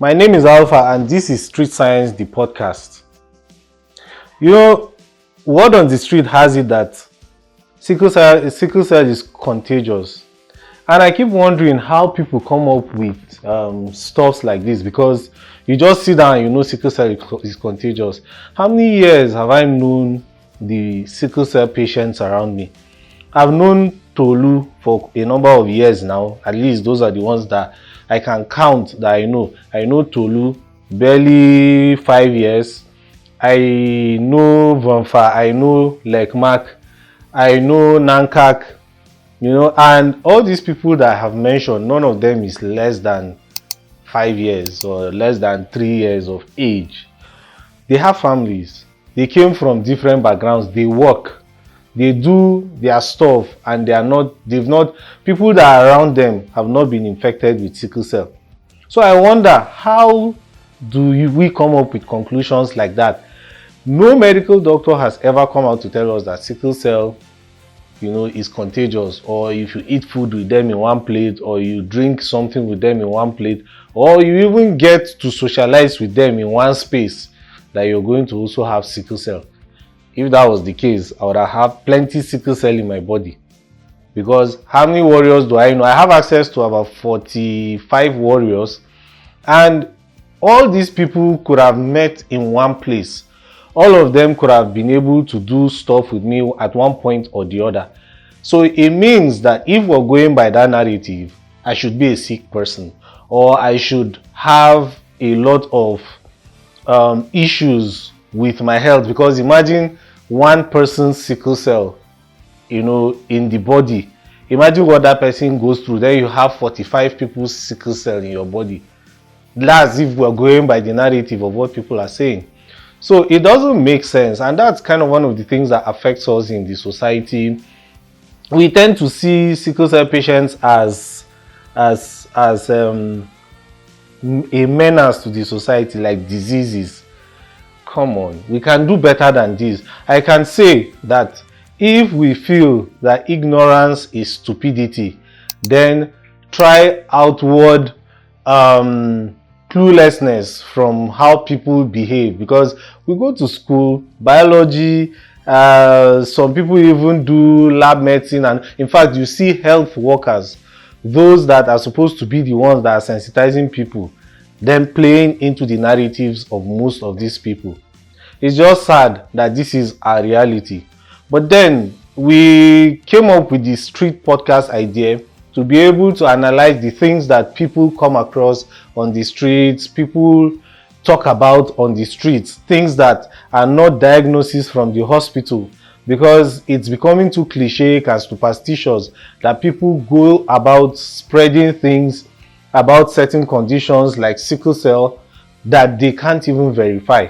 My name is Alpha and this is Street Science, the podcast. Word on the street has it that sickle cell is contagious. And I keep wondering how people come up with stuffs like this, because you just sit down and you know sickle cell is contagious. How many years have I known the sickle cell patients around me? I've known Tolu for a number of years now. At least those are the ones that I can count that I know. I know Tolu barely 5 years. I know Vonfa, I know Lekmak, I know Nankak, and all these people that I have mentioned, none of them is less than 5 years or less than 3 years of age. They have families. They came from different backgrounds. They work. They do their stuff, and people that are around them have not been infected with sickle cell. So I wonder, how do we come up with conclusions like that? No medical doctor has ever come out to tell us that sickle cell, is contagious, or if you eat food with them in one plate, or you drink something with them in one plate, or you even get to socialize with them in one space, that you're going to also have sickle cell. If that was the case, I would have plenty sickle cell in my body. Because how many warriors do I know? I have access to about 45 warriors, and all these people could have met in one place. All of them could have been able to do stuff with me at one point or the other. So it means that if we're going by that narrative, I should be a sick person, or I should have a lot of issues with my health. Because imagine one person's sickle cell, in the body. Imagine what that person goes through. Then you have 45 people's sickle cell in your body. That's if we're going by the narrative of what people are saying. So it doesn't make sense, and that's kind of one of the things that affects us in the society. We tend to see sickle cell patients as a menace to the society, like diseases. Come on, we can do better than this. I can say that if we feel that ignorance is stupidity, then try outward cluelessness from how people behave. Because we go to school, biology, some people even do lab medicine, and in fact you see health workers, those that are supposed to be the ones that are sensitizing people, then playing into the narratives of most of these people. It's just sad that this is our reality. But then we came up with the street podcast idea to be able to analyze the things that people come across on the streets, people talk about on the streets, things that are not diagnoses from the hospital, because it's becoming too cliche and superstitious that people go about spreading things about certain conditions like sickle cell that they can't even verify.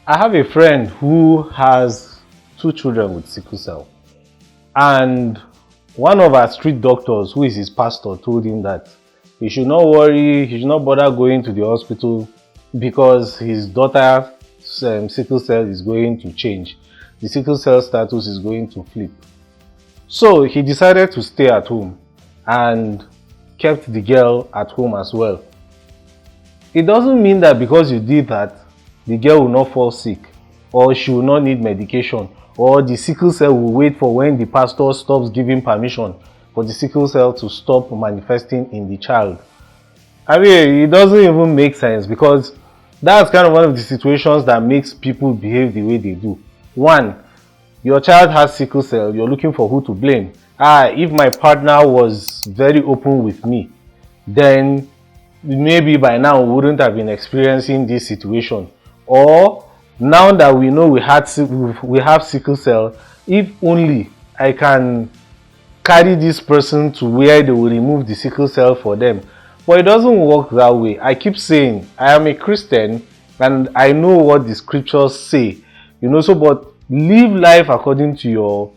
I have a friend who has 2 children with sickle cell, and one of our street doctors, who is his pastor, told him that he should not worry, he should not bother going to the hospital, because his daughter's sickle cell is going to change. The sickle cell status is going to flip. So he decided to stay at home and kept the girl at home as well. It doesn't mean that because you did that, the girl will not fall sick, or she will not need medication, or the sickle cell will wait for when the pastor stops giving permission for the sickle cell to stop manifesting in the child. I mean, it doesn't even make sense, because that's kind of one of the situations that makes people behave the way they do. One, your child has sickle cell, you're looking for who to blame. If my partner was very open with me, then maybe by now we wouldn't have been experiencing this situation. Or now that we know we have sickle cell, if only I can carry this person to where they will remove the sickle cell for them. But it doesn't work that way. I keep saying I am a Christian and I know what the scriptures say, but live life according to your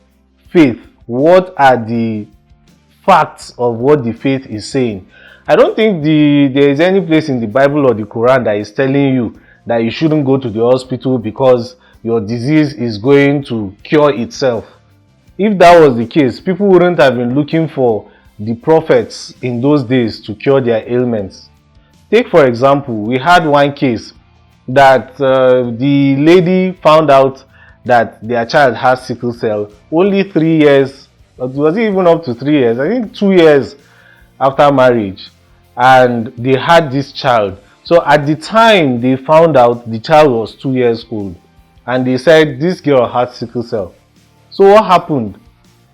faith. What are the facts of what the faith is saying? I don't think there is any place in the Bible or the Quran that is telling you that you shouldn't go to the hospital because your disease is going to cure itself. If that was the case, people wouldn't have been looking for the prophets in those days to cure their ailments. Take for example, we had one case that the lady found out that their child has sickle cell only 3 years, was it even up to 3 years? I think 2 years after marriage, and they had this child. So at the time they found out, the child was 2 years old, and they said this girl had sickle cell. So what happened?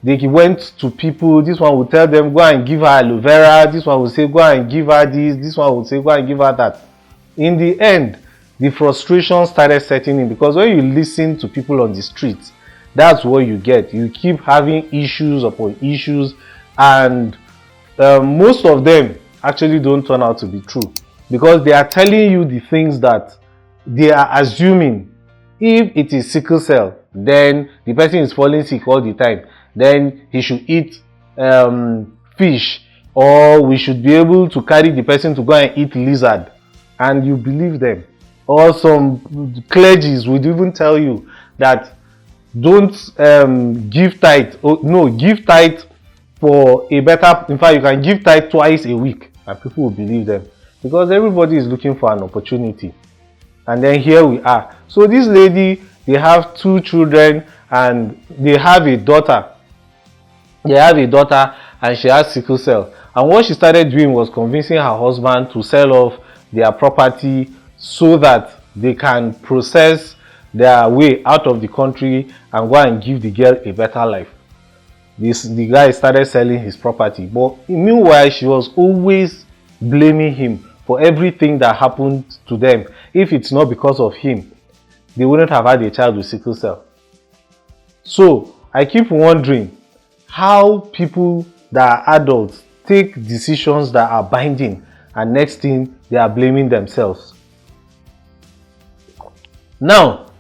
They went to people. This one would tell them, go and give her aloe vera. This one would say, go and give her this. This one would say, go and give her that. In the end, the frustration started setting in, because when you listen to people on the streets, that's what you get. You keep having issues upon issues, and most of them actually don't turn out to be true, because they are telling you the things that they are assuming. If it is sickle cell, then the person is falling sick all the time, then he should eat fish, or we should be able to carry the person to go and eat lizard, and you believe them. Or some clergies would even tell you that don't give tithe. Oh, no, give tithe for a better, in fact you can give tithe twice a week, and people will believe them, because everybody is looking for an opportunity. And then here we are. So this lady, they have 2 children, and they have a daughter. And she has sickle cell. And what she started doing was convincing her husband to sell off their property so that they can process their way out of the country and go and give the girl a better life. The guy started selling his property, but meanwhile she was always blaming him for everything that happened to them. If it's not because of him, they wouldn't have had a child with sickle cell. So I keep wondering how people that are adults take decisions that are binding, and next thing they are blaming themselves. Now,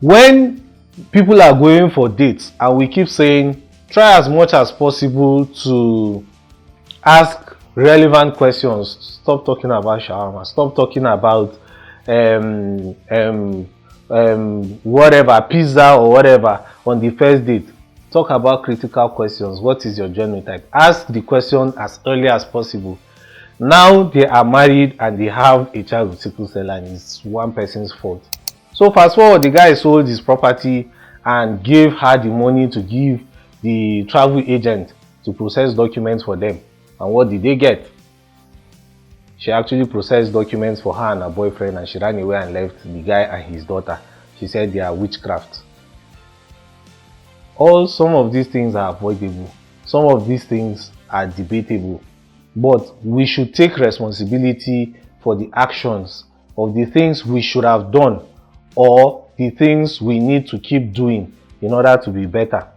when people are going for dates and we keep saying try as much as possible to ask relevant questions, stop talking about shawarma, stop talking about whatever, pizza or whatever on the first date. Talk about critical questions. What is your genotype? Ask the question as early as possible. Now they are married and they have a child with sickle cell, and it's one person's fault. So fast forward, the guy sold his property and gave her the money to give the travel agent to process documents for them. And what did they get? She actually processed documents for her and her boyfriend, and she ran away and left the guy and his daughter. She said they are witchcraft. Some of these things are avoidable. Some of these things are debatable. But we should take responsibility for the actions of the things we should have done, or the things we need to keep doing in order to be better.